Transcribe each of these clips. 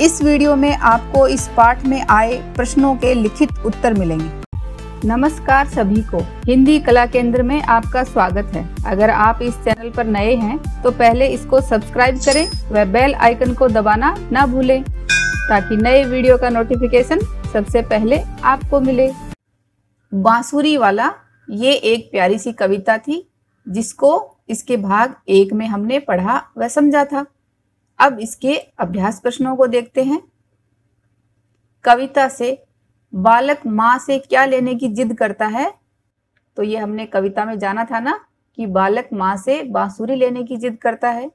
इस वीडियो में आपको इस पाठ में आए प्रश्नों के लिखित उत्तर मिलेंगे। नमस्कार सभी को, हिंदी कला केंद्र में आपका स्वागत है। अगर आप इस चैनल पर नए हैं तो पहले इसको सब्सक्राइब करें व बेल आइकन को दबाना ना भूलें ताकि नए वीडियो का नोटिफिकेशन सबसे पहले आपको मिले। बांसुरी वाला ये एक प्यारी सी कविता थी जिसको इसके भाग 1 में हमने पढ़ा व समझा था। अब इसके अभ्यास प्रश्नों को देखते हैं। कविता से बालक माँ से क्या लेने की जिद करता है? तो ये हमने कविता में जाना था ना कि बालक माँ से बांसुरी लेने की जिद करता है।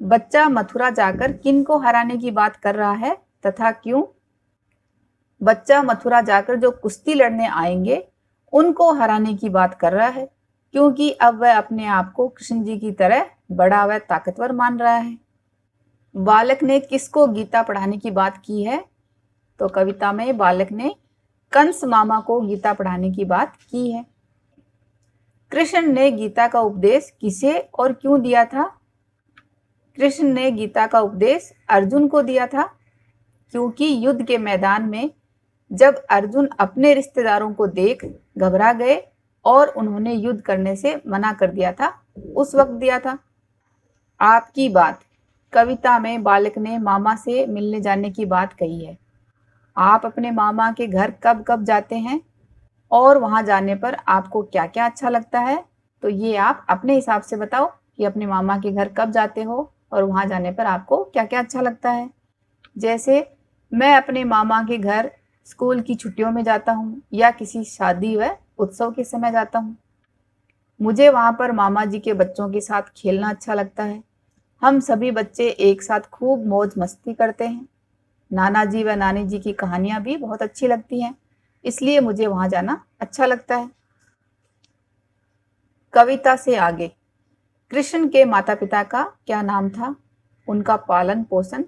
बच्चा मथुरा जाकर किन को हराने की बात कर रहा है तथा क्यों? बच्चा मथुरा जाकर जो कुश्ती लड़ने आएंगे उनको हराने की बात कर रहा है, क्योंकि अब वह अपने आप को कृष्ण जी की तरह बड़ा व ताकतवर मान रहा है। बालक ने किसको गीता पढ़ाने की बात की है? तो कविता में बालक ने कंस मामा को गीता पढ़ाने की बात की है। कृष्ण ने गीता का उपदेश किसे और क्यों दिया था? कृष्ण ने गीता का उपदेश अर्जुन को दिया था, क्योंकि युद्ध के मैदान में जब अर्जुन अपने रिश्तेदारों को देख घबरा गए और उन्होंने युद्ध करने से मना कर दिया था, उस वक्त दिया था। आपकी बात, कविता में बालक ने मामा से मिलने जाने की बात कही है। आप अपने मामा के घर कब कब जाते हैं और वहां जाने पर आपको क्या क्या अच्छा लगता है? तो ये आप अपने हिसाब से बताओ कि अपने मामा के घर कब जाते हो और वहां जाने पर आपको क्या क्या अच्छा लगता है। जैसे मैं अपने मामा के घर स्कूल की छुट्टियों में जाता हूँ या किसी शादी व उत्सव के समय जाता हूँ। मुझे वहाँ पर मामा जी के बच्चों के साथ खेलना अच्छा लगता है। हम सभी बच्चे एक साथ खूब मौज मस्ती करते हैं। नाना जी व नानी जी की कहानियाँ भी बहुत अच्छी लगती हैं, इसलिए मुझे वहाँ जाना अच्छा लगता है। कविता से आगे, कृष्ण के माता पिता का क्या नाम था? उनका पालन पोषण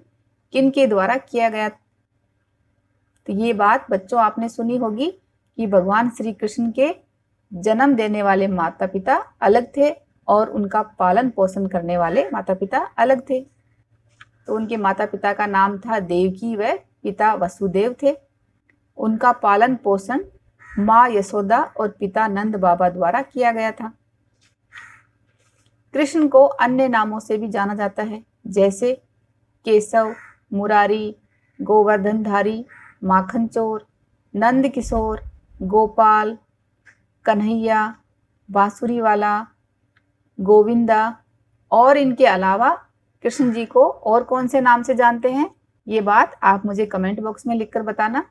किन के द्वारा किया गया? तो ये बात बच्चों आपने सुनी होगी कि भगवान श्री कृष्ण के जन्म देने वाले माता पिता अलग थे और उनका पालन पोषण करने वाले माता पिता अलग थे। तो उनके माता पिता का नाम था देवकी व पिता वसुदेव थे। उनका पालन पोषण माँ यशोदा और पिता नंद बाबा द्वारा किया गया था। कृष्ण को अन्य नामों से भी जाना जाता है, जैसे केशव, मुरारी, गोवर्धनधारी, माखन चोर, नंद किशोर, गोपाल, कन्हैया, बांसुरी वाला, गोविंदा। और इनके अलावा कृष्ण जी को और कौन से नाम से जानते हैं, ये बात आप मुझे कमेंट बॉक्स में लिखकर बताना।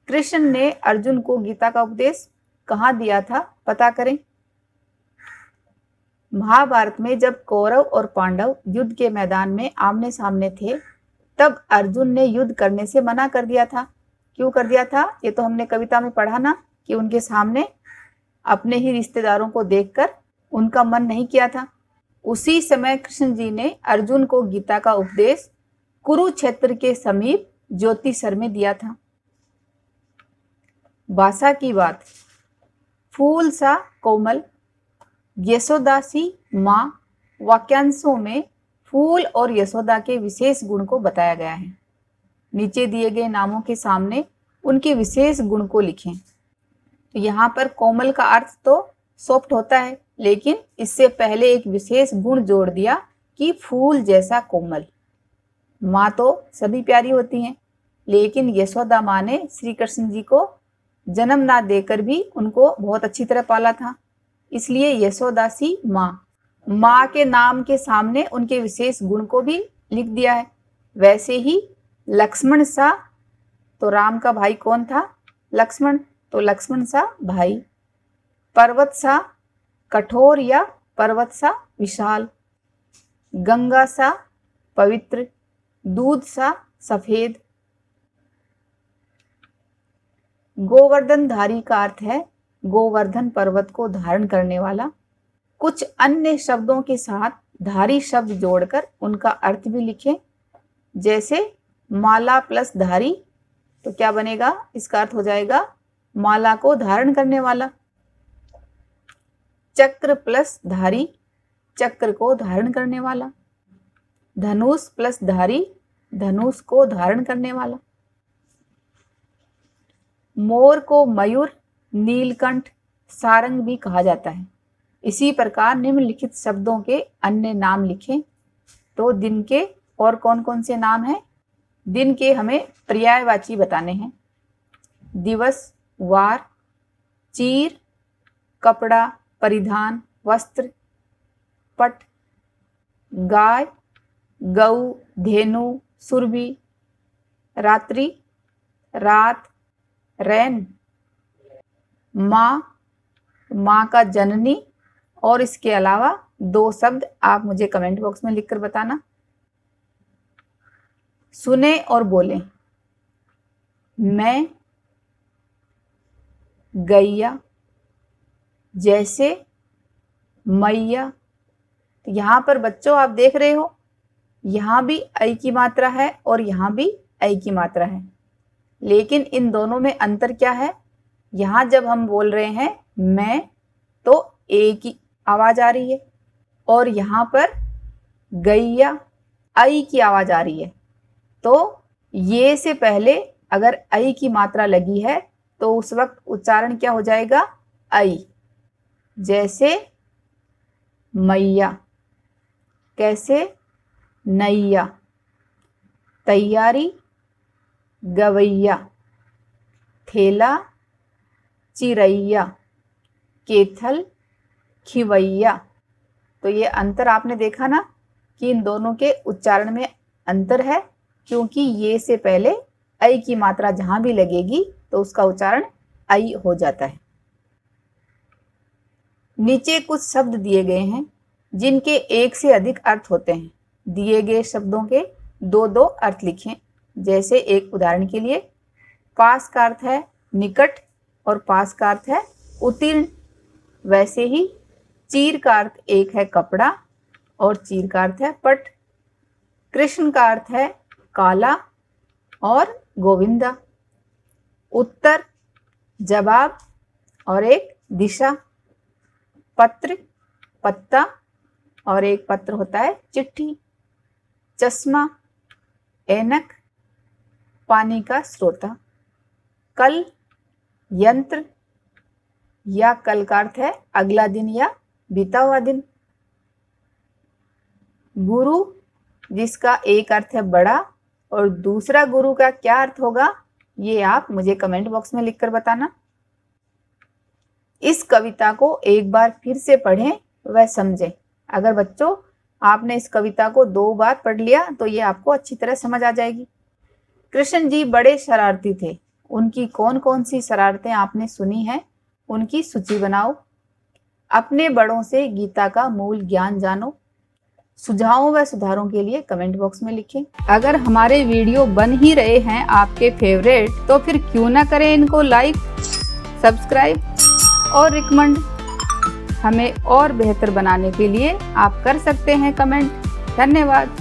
कृष्ण ने अर्जुन को गीता का उपदेश कहाँ दिया था, पता करें। महाभारत में जब कौरव और पांडव युद्ध के मैदान में आमने सामने थे, तब अर्जुन ने युद्ध करने से मना कर दिया था। क्यों कर दिया था? ये तो हमने कविता में पढ़ा ना कि उनके सामने अपने ही रिश्तेदारों को देखकर उनका मन नहीं किया था। उसी समय कृष्ण जी ने अर्जुन को गीता का उपदेश कुरुक्षेत्र के समीप ज्योतिसर में दिया था। भाषा की बात, फूल सा कोमल, यशोदा सी माँ। वाक्यांशों में फूल और यशोदा के विशेष गुण को बताया गया है। नीचे दिए गए नामों के सामने उनके विशेष गुण को लिखें। तो यहाँ पर कोमल का अर्थ तो सॉफ्ट होता है, लेकिन इससे पहले एक विशेष गुण जोड़ दिया कि फूल जैसा कोमल। माँ तो सभी प्यारी होती हैं, लेकिन यशोदा माँ ने श्री कृष्ण जी को जन्म ना देकर भी उनको बहुत अच्छी तरह पाला था, इसलिए यशोदा सी माँ। माँ के नाम के सामने उनके विशेष गुण को भी लिख दिया है। वैसे ही लक्ष्मण सा, तो राम का भाई कौन था? लक्ष्मण। तो लक्ष्मण सा भाई। पर्वत सा कठोर या पर्वत सा विशाल। गंगा सा पवित्र। दूध सा सफेद। गोवर्धनधारी का अर्थ है गोवर्धन पर्वत को धारण करने वाला। कुछ अन्य शब्दों के साथ धारी शब्द जोड़कर उनका अर्थ भी लिखें, जैसे माला प्लस धारी, तो क्या बनेगा? इसका अर्थ हो जाएगा माला को धारण करने वाला। चक्र प्लस धारी, चक्र को धारण करने वाला। धनुष प्लस धारी, धनुष को धारण करने वाला। मोर को मयूर, नीलकंठ, सारंग भी कहा जाता है। इसी प्रकार निम्नलिखित शब्दों के अन्य नाम लिखें। तो दिन के और कौन कौन से नाम हैं? दिन के हमें पर्यायवाची बताने हैं। दिवस, वार, चीर, कपड़ा, परिधान, वस्त्र, पट, गाय, गऊ, धेनु, सुरभि, रात्रि, रात, रैन, माँ, माँ का जननी। और इसके अलावा 2 शब्द आप मुझे कमेंट बॉक्स में लिखकर बताना। सुने और बोले। मैं, गैया, जैसे, मैया। तो यहाँ पर बच्चों आप देख रहे हो, यहाँ भी ऐ की मात्रा है और यहाँ भी ऐ की मात्रा है, लेकिन इन दोनों में अंतर क्या है? यहाँ जब हम बोल रहे हैं मैं, तो ए की आवाज आ रही है, और यहाँ पर गैया, ऐ की आवाज आ रही है। तो ये से पहले अगर ऐ की मात्रा लगी है तो उस वक्त उच्चारण क्या हो जाएगा? ऐ। जैसे मैया, कैसे? नैया, तैयारी, गवैया, थेला, चिरैया, केथल, खिवैया। तो ये अंतर आपने देखा ना कि इन दोनों के उच्चारण में अंतर है, क्योंकि ये से पहले ऐ की मात्रा जहां भी लगेगी तो उसका उच्चारण ऐ हो जाता है। नीचे कुछ शब्द दिए गए हैं जिनके एक से अधिक अर्थ होते हैं। दिए गए शब्दों के 2-2 अर्थ लिखें। जैसे एक उदाहरण के लिए, पास का अर्थ है निकट और पास का अर्थ है उत्तीर्ण। वैसे ही चीर का अर्थ एक है कपड़ा और चीर का अर्थ है पट। कृष्ण का अर्थ है काला और गोविंदा। उत्तर जवाब और एक दिशा। पत्र पत्ता और एक पत्र होता है चिट्ठी। चश्मा ऐनक, पानी का स्रोता। कल यंत्र या कल का अर्थ है अगला दिन या बीता हुआ दिन। गुरु जिसका एक अर्थ है बड़ा और दूसरा गुरु का क्या अर्थ होगा, ये आप मुझे कमेंट बॉक्स में लिखकर बताना। इस कविता को एक बार फिर से पढ़ें व समझें। अगर बच्चों आपने इस कविता को 2 बार पढ़ लिया तो ये आपको अच्छी तरह समझ आ जाएगी। कृष्ण जी बड़े शरारती थे। उनकी कौन कौन सी शरारतें आपने सुनी हैं, उनकी सूची बनाओ। अपने बड़ों से गीता का मूल ज्ञान जानो। सुझावों व सुधारों के लिए कमेंट बॉक्स में लिखें। अगर हमारे वीडियो बन ही रहे हैं आपके फेवरेट, तो फिर क्यों ना करें इनको लाइक, सब्सक्राइब और रिकमेंड। हमें और बेहतर बनाने के लिए आप कर सकते हैं कमेंट। धन्यवाद।